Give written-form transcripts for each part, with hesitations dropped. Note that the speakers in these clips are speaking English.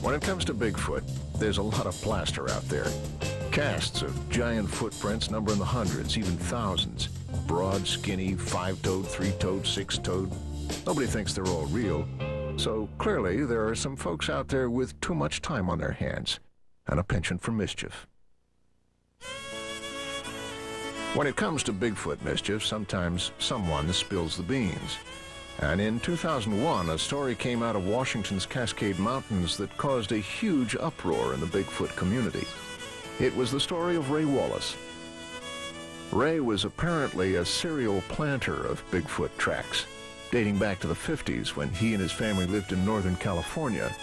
When it comes to Bigfoot, there's a lot of plaster out there. Casts of giant footprints number in the hundreds, even thousands. Broad, skinny, 5-toed, 3-toed, 6-toed. Nobody thinks they're all real. So clearly there are some folks out there with too much time on their hands and a penchant for mischief. When it comes to Bigfoot mischief, sometimes someone spills the beans. And in 2001, a story came out of Washington's Cascade Mountains that caused a huge uproar in the Bigfoot community. It was the story of Ray Wallace. Ray was apparently a serial planter of Bigfoot tracks, dating back to the 50s when he and his family lived in Northern California.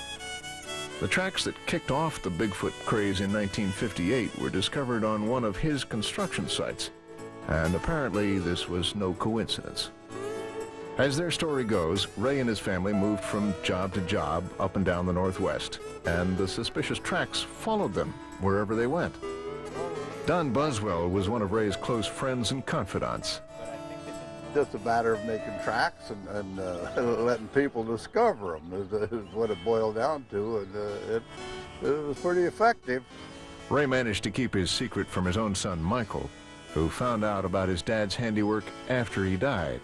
The tracks that kicked off the Bigfoot craze in 1958 were discovered on one of his construction sites, and apparently this was no coincidence. As their story goes, Ray and his family moved from job to job up and down the Northwest, and the suspicious tracks followed them wherever they went. Don Buswell was one of Ray's close friends and confidants. Just a matter of making tracks and letting people discover them is what it boiled down to, and it was pretty effective. Ray managed to keep his secret from his own son, Michael, who found out about his dad's handiwork after he died.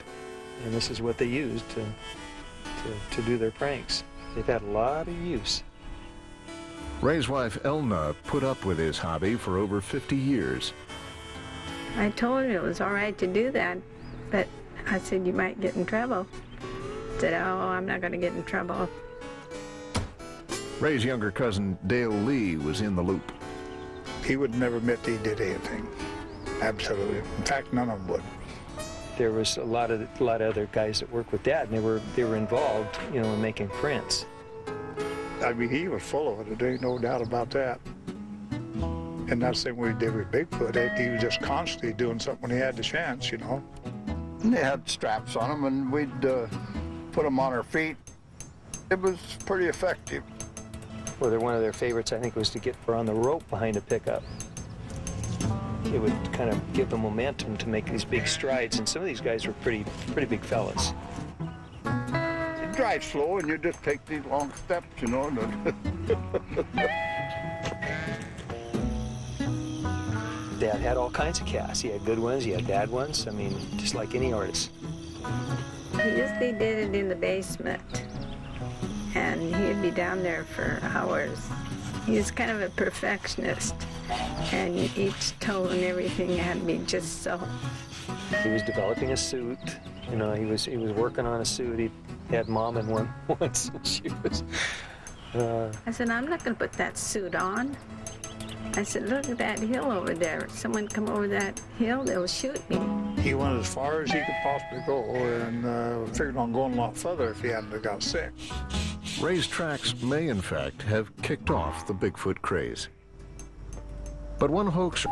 And this is what they used to do their pranks. They've had a lot of use. Ray's wife, Elna, put up with his hobby for over 50 years. I told him it was all right to do that, but I said, you might get in trouble. He said, oh, I'm not going to get in trouble. Ray's younger cousin, Dale Lee, was in the loop. He would never admit that he did anything. Absolutely. In fact, none of them would. There was a lot of other guys that worked with Dad, and they were involved, you know, in making prints. I mean, he was full of it. There ain't no doubt about that. And that's the same way he did with Bigfoot. He was just constantly doing something when he had the chance, you know. And they had straps on them, and we'd put them on our feet. It was pretty effective. Well, one of their favorites, I think, was to get her on the rope behind a pickup. It would kind of give them momentum to make these big strides, and some of these guys were pretty big fellas. You drive slow, and you just take these long steps, you know. Dad had all kinds of casts. He had good ones, he had bad ones. I mean, just like any artist. He usually did it in the basement, and he'd be down there for hours. He was kind of a perfectionist, and each toe and everything had to be just so. He was developing a suit. You know, he was working on a suit. He had Mom in one once, and she was. I said, I'm not going to put that suit on. I said, look at that hill over there. If someone come over that hill, they'll shoot me. He went as far as he could possibly go, and figured on going a lot further if he hadn't have got sick. Ray's tracks may, in fact, have kicked off the Bigfoot craze. But one hoaxer